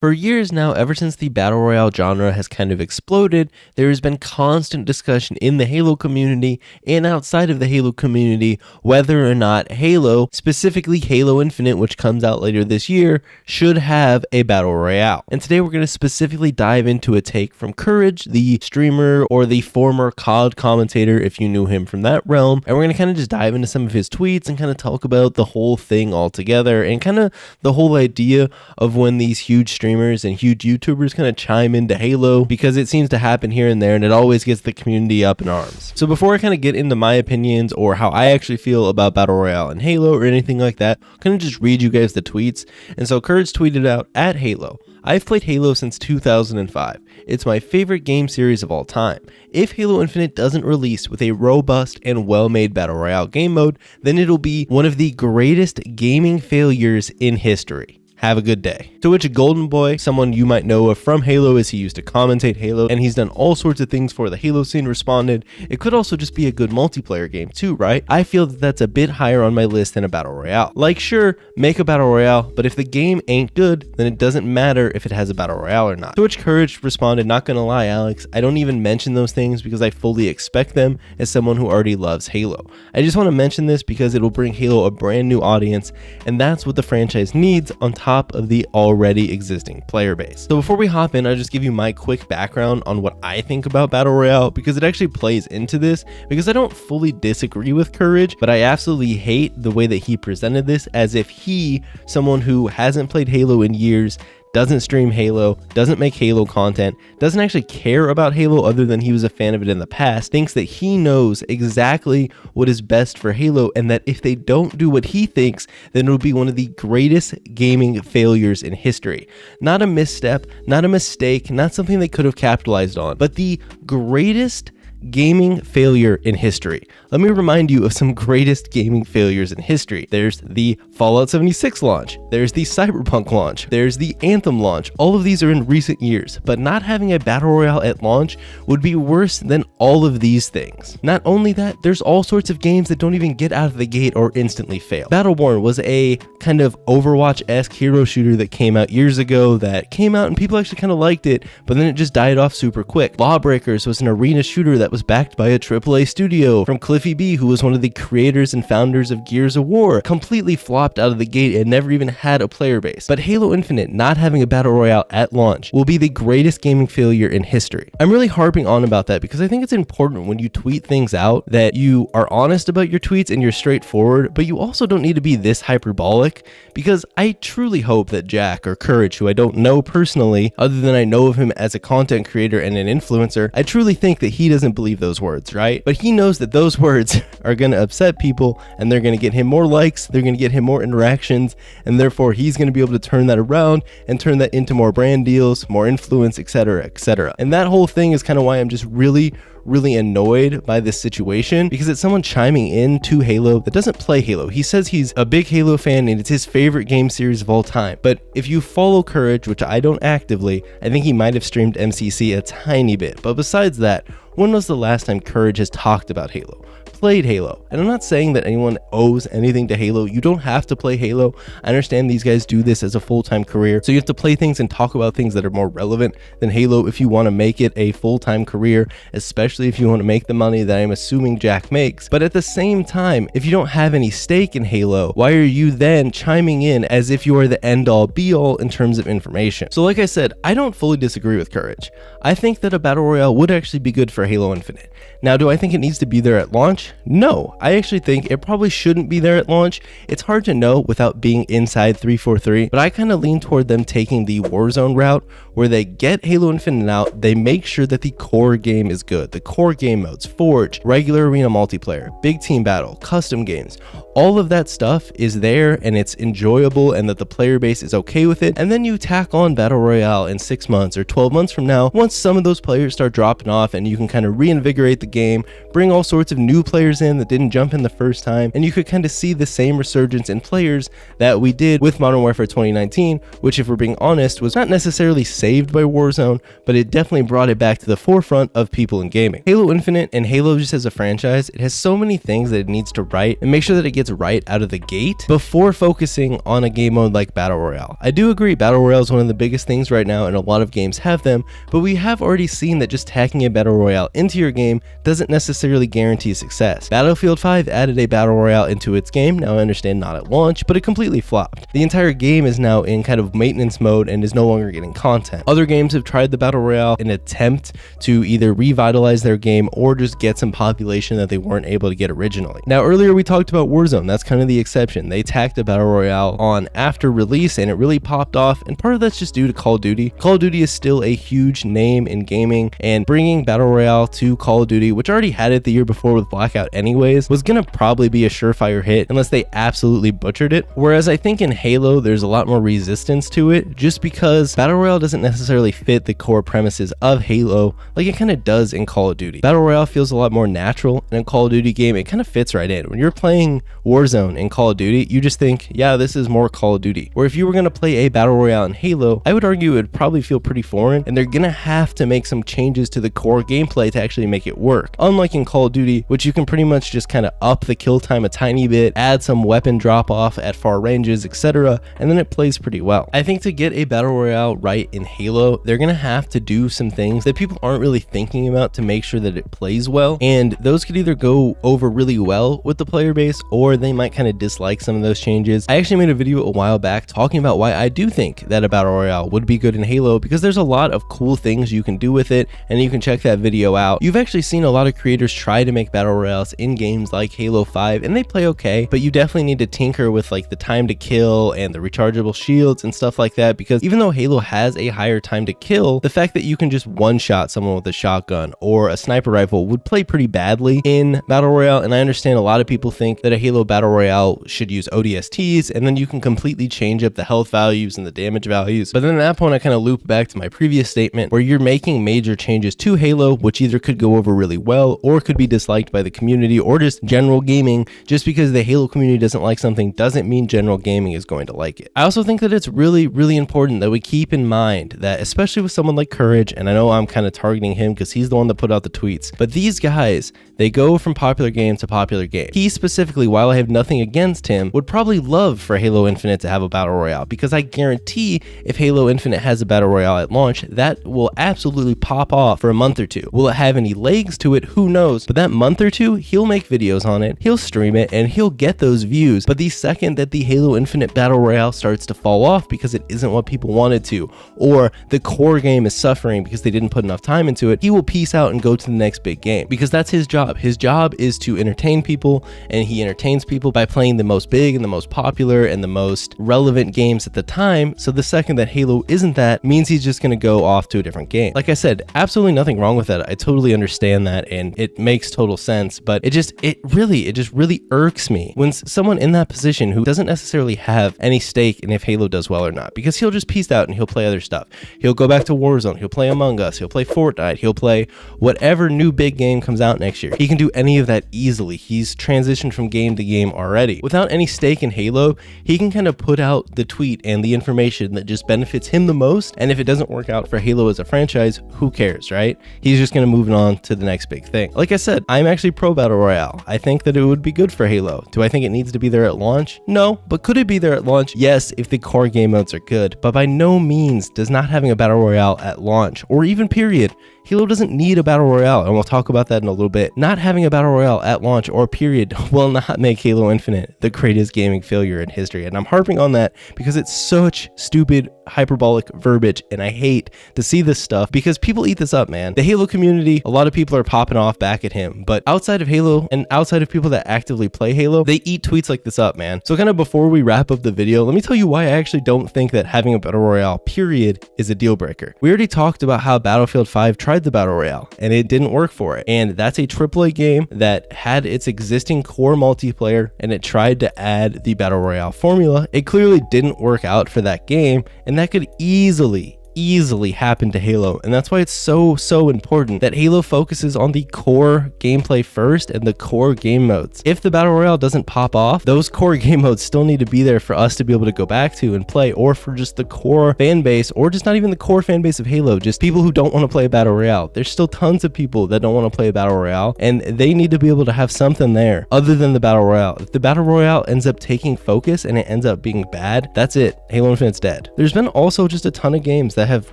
For years now, ever since the Battle Royale genre has kind of exploded, there has been constant discussion in the Halo community and outside of the Halo community whether or not Halo, specifically Halo Infinite, which comes out later this year, should have a Battle Royale. And today we're going to specifically dive into a take from CouRage, the streamer or the former COD commentator if you knew him from that realm, and we're going to kind of just dive into some of his tweets and kind of talk about the whole thing altogether and kind of the whole idea of when these huge streamers and huge YouTubers kind of chime into Halo, because it seems to happen here and there and it always gets the community up in arms. So before I kind of get into my opinions or how I actually feel about Battle Royale and Halo or anything like that, I'm going to just read you guys the tweets. And so CouRage tweeted out, at Halo, I've played Halo since 2005. It's my favorite game series of all time. If Halo Infinite doesn't release with a robust and well-made Battle Royale game mode, then it'll be one of the greatest gaming failures in history. Have a good day. To which Golden Boy, someone you might know of from Halo as he used to commentate Halo, and he's done all sorts of things for the Halo scene, responded, it could also just be a good multiplayer game too, right? I feel that that's a bit higher on my list than a Battle Royale. Like, sure, make a Battle Royale, but if the game ain't good, then it doesn't matter if it has a Battle Royale or not. To which CouRage responded, not gonna lie, Alex, I don't even mention those things because I fully expect them as someone who already loves Halo. I just want to mention this because it will bring Halo a brand new audience, and that's what the franchise needs on top of the already existing player base. So before we hop in, I'll just give you my quick background on what I think about Battle Royale, because it actually plays into this, because I don't fully disagree with CouRage, but I absolutely hate the way that he presented this as if he, someone who hasn't played Halo in years, doesn't stream Halo, doesn't make Halo content, doesn't actually care about Halo other than he was a fan of it in the past, thinks that he knows exactly what is best for Halo, and that if they don't do what he thinks, then it'll be one of the greatest gaming failures in history. Not a misstep, not a mistake, not something they could have capitalized on, but the greatest gaming failure in history. Let me remind you of some greatest gaming failures in history. There's the Fallout 76 launch, there's the Cyberpunk launch, there's the Anthem launch. All of these are in recent years, but not having a Battle Royale at launch would be worse than all of these things. Not only that, there's all sorts of games that don't even get out of the gate or instantly fail. Battleborn was a kind of Overwatch-esque hero shooter that came out years ago, that came out and people actually kind of liked it, but then it just died off super quick. Lawbreakers was an arena shooter that was backed by a AAA studio from Cliffy B, who was one of the creators and founders of Gears of War, completely flopped out of the gate and never even had a player base. But Halo Infinite not having a Battle Royale at launch will be the greatest gaming failure in history. I'm really harping on about that because I think it's important when you tweet things out that you are honest about your tweets and you're straightforward, but you also don't need to be this hyperbolic, because I truly hope that Jack or CouRage, who I don't know personally, other than I know of him as a content creator and an influencer, I truly think that he doesn't believe those words, right? But he knows that those words are going to upset people and they're going to get him more likes, they're going to get him more interactions, and therefore he's going to be able to turn that around and turn that into more brand deals, more influence, etc., etc. And that whole thing is kind of why I'm just really annoyed by this situation, because it's someone chiming in to Halo that doesn't play Halo. He says he's a big Halo fan and it's his favorite game series of all time. But if you follow CouRage, which I don't actively, I think he might have streamed MCC a tiny bit. But besides that, when was the last time CouRage has talked about Halo? Played Halo? And I'm not saying that anyone owes anything to Halo. You don't have to play Halo. I understand these guys do this as a full-time career, so you have to play things and talk about things that are more relevant than Halo if you want to make it a full-time career, especially if you want to make the money that I'm assuming Jack makes. But at the same time, if you don't have any stake in Halo, why are you then chiming in as if you are the end-all be-all in terms of information? So like I said, I don't fully disagree with CouRage. I think that a Battle Royale would actually be good for Halo Infinite. Now, do I think it needs to be there at launch? No, I actually think it probably shouldn't be there at launch. It's hard to know without being inside 343, but I kind of lean toward them taking the Warzone route, where they get Halo Infinite out, they make sure that the core game is good. The core game modes, Forge, regular arena multiplayer, big team battle, custom games, all of that stuff is there and it's enjoyable and that the player base is okay with it. And then you tack on Battle Royale in 6 months or 12 months from now, once some of those players start dropping off and you can kind of reinvigorate the game, bring all sorts of new players in that didn't jump in the first time, and you could kind of see the same resurgence in players that we did with Modern Warfare 2019, which, if we're being honest, was not necessarily same saved by Warzone, but it definitely brought it back to the forefront of people in gaming. Halo Infinite and Halo just as a franchise, it has so many things that it needs to right and make sure that it gets right out of the gate before focusing on a game mode like Battle Royale. I do agree Battle Royale is one of the biggest things right now and a lot of games have them, but we have already seen that just tacking a Battle Royale into your game doesn't necessarily guarantee success. Battlefield 5 added a Battle Royale into its game. Now I understand not at launch, but it completely flopped. The entire game is now in kind of maintenance mode and is no longer getting content. Other games have tried the Battle Royale in an attempt to either revitalize their game or just get some population that they weren't able to get originally. Now earlier we talked about Warzone. That's kind of the exception. They tacked a Battle Royale on after release and it really popped off, and part of that's just due to Call of Duty. Call of Duty is still a huge name in gaming, and bringing Battle Royale to Call of Duty, which already had it the year before with Blackout anyways, was gonna probably be a surefire hit unless they absolutely butchered it. Whereas I think in Halo there's a lot more resistance to it just because Battle Royale doesn't necessarily fit the core premises of Halo like it kind of does in Call of Duty. Battle Royale feels a lot more natural, and in Call of Duty game it kind of fits right in. When you're playing Warzone in Call of Duty, you just think, yeah, this is more Call of Duty. Where if you were gonna play a Battle Royale in Halo, I would argue it would probably feel pretty foreign, and they're gonna have to make some changes to the core gameplay to actually make it work. Unlike in Call of Duty, which you can pretty much just kind of up the kill time a tiny bit, add some weapon drop off at far ranges, etc., and then it plays pretty well. I think to get a Battle Royale right in Halo, they're gonna have to do some things that people aren't really thinking about to make sure that it plays well, and those could either go over really well with the player base or they might kind of dislike some of those changes. I actually made a video a while back talking about why I do think that a Battle Royale would be good in Halo, because there's a lot of cool things you can do with it, and you can check that video out. You've actually seen a lot of creators try to make Battle Royales in games like Halo 5, and they play okay, but you definitely need to tinker with like the time to kill and the rechargeable shields and stuff like that, because even though Halo has a higher time to kill, the fact that you can just one-shot someone with a shotgun or a sniper rifle would play pretty badly in Battle Royale. And I understand a lot of people think that a Halo Battle Royale should use ODSTs, and then you can completely change up the health values and the damage values. But then at that point, I kind of loop back to my previous statement where you're making major changes to Halo, which either could go over really well or could be disliked by the community or just general gaming. Just because the Halo community doesn't like something doesn't mean general gaming is going to like it. I also think that it's really important that we keep in mind that, especially with someone like CouRage, and I know I'm kind of targeting him because he's the one that put out the tweets, but these guys, they go from popular game to popular game. He specifically, while I have nothing against him, would probably love for Halo Infinite to have a Battle Royale, because I guarantee if Halo Infinite has a Battle Royale at launch, that will absolutely pop off for a month or two. Will it have any legs to it? Who knows? But that month or two, he'll make videos on it, he'll stream it, and he'll get those views. But the second that the Halo Infinite Battle Royale starts to fall off because it isn't what people wanted to, or the core game is suffering because they didn't put enough time into it, he will peace out and go to the next big game, because that's his job. His job is to entertain people, and he entertains people by playing the most big and the most popular and the most relevant games at the time. So the second that Halo isn't that, means he's just going to go off to a different game. Like I said, absolutely nothing wrong with that. I totally understand that, and it makes total sense, but it just really irks me when someone in that position who doesn't necessarily have any stake in if Halo does well or not, because he'll just peace out and he'll play other stuff. He'll go back to Warzone, he'll play Among Us, he'll play Fortnite, he'll play whatever new big game comes out next year. He can do any of that easily. He's transitioned from game to game already. Without any stake in Halo, he can kind of put out the tweet and the information that just benefits him the most, and if it doesn't work out for Halo as a franchise, who cares, right? He's just going to move on to the next big thing. Like I said, I'm actually pro Battle Royale. I think that it would be good for Halo. Do I think it needs to be there at launch? No, but could it be there at launch? Yes, if the core game modes are good, but by no means does not having a Battle Royale at launch, or even period, Halo doesn't need a Battle Royale, and we'll talk about that in a little bit. Not having a Battle Royale at launch or period will not make Halo Infinite the greatest gaming failure in history, and I'm harping on that because it's such stupid hyperbolic verbiage, and I hate to see this stuff because people eat this up, man. The Halo community, a lot of people are popping off back at him, but outside of Halo and outside of people that actively play Halo, they eat tweets like this up, man. So kind of before we wrap up the video, let me tell you why I actually don't think that having a Battle Royale period is a deal breaker. We already talked about how Battlefield 5 tried the Battle Royale and it didn't work for it, and that's a AAA game that had its existing core multiplayer, and it tried to add the Battle Royale formula. It clearly didn't work out for that game, and that could easily easily happen to Halo, and that's why it's so important that Halo focuses on the core gameplay first and the core game modes. If the Battle Royale doesn't pop off, those core game modes still need to be there for us to be able to go back to and play, or for just the core fan base, or just not even the core fan base of Halo, just people who don't want to play a Battle Royale. There's still tons of people that don't want to play a Battle Royale, and they need to be able to have something there other than the Battle Royale. If the Battle Royale ends up taking focus and it ends up being bad, that's it. Halo Infinite's dead. There's been also just a ton of games that have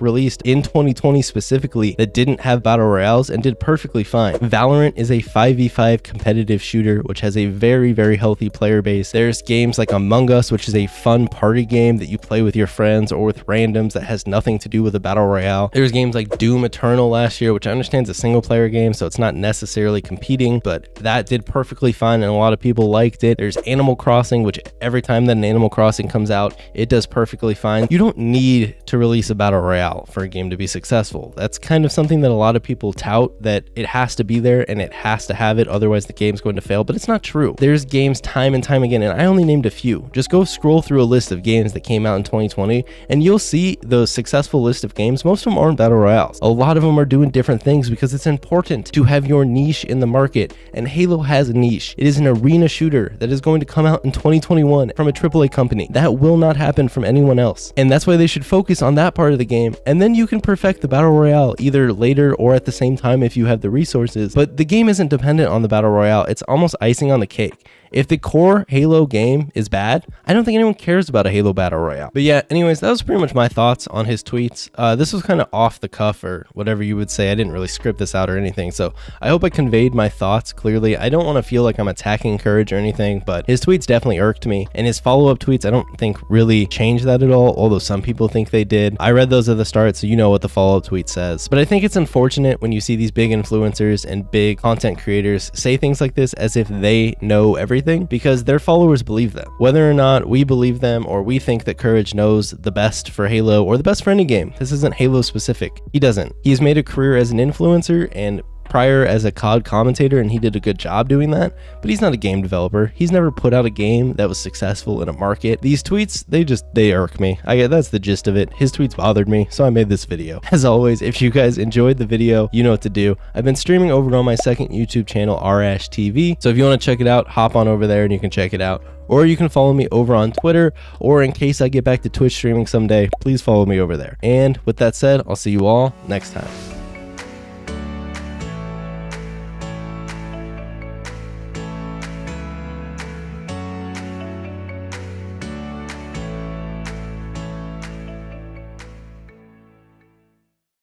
released in 2020 specifically that didn't have Battle Royales and did perfectly fine. Valorant is a 5v5 competitive shooter which has a very healthy player base. There's games like Among Us, which is a fun party game that you play with your friends or with randoms that has nothing to do with a Battle Royale. There's games like Doom Eternal last year, which I understand is a single player game, so it's not necessarily competing, but that did perfectly fine and a lot of people liked it. There's Animal Crossing, which every time that an Animal Crossing comes out, it does perfectly fine. You don't need to release a Battle Royale for a game to be successful. That's kind of something that a lot of people tout, that it has to be there and it has to have it, otherwise the game's going to fail, but it's not true. There's games time and time again, and I only named a few. Just go scroll through a list of games that came out in 2020 and you'll see the successful list of games. Most of them aren't Battle Royales. A lot of them are doing different things because it's important to have your niche in the market, and Halo has a niche. It is an arena shooter that is going to come out in 2021 from a AAA company. That will not happen from anyone else, and that's why they should focus on that part of the game, and then you can perfect the Battle Royale either later or at the same time if you have the resources. But the game isn't dependent on the Battle Royale. It's almost icing on the cake. If the core Halo game is bad, I don't think anyone cares about a Halo Battle Royale. But yeah, anyways, that was pretty much my thoughts on his tweets. This was kind of off the cuff, or whatever you would say. I didn't really script this out or anything, so I hope I conveyed my thoughts clearly. I don't want to feel like I'm attacking CouRage or anything, but his tweets definitely irked me, and his follow-up tweets I don't think really changed that at all, although some people think they did. I read those at the start, so you know what the follow-up tweet says. But I think it's unfortunate when you see these big influencers and big content creators say things like this as if they know everything, because their followers believe them. Whether or not we believe them or we think that CouRage knows the best for Halo or the best for any game, this isn't Halo specific. He doesn't. He's made a career as an influencer and prior as a COD commentator, and he did a good job doing that, but he's not a game developer. He's never put out a game that was successful in a market. These tweets, they irk me. That's the gist of it. His tweets bothered me, so I made this video. As always, if you guys enjoyed the video, you know what to do. I've been streaming over on my second YouTube channel, Arrrash TV, so if you want to check it out, hop on over there and you can check it out. Or you can follow me over on Twitter, or in case I get back to Twitch streaming someday, please follow me over there. And with that said, I'll see you all next time.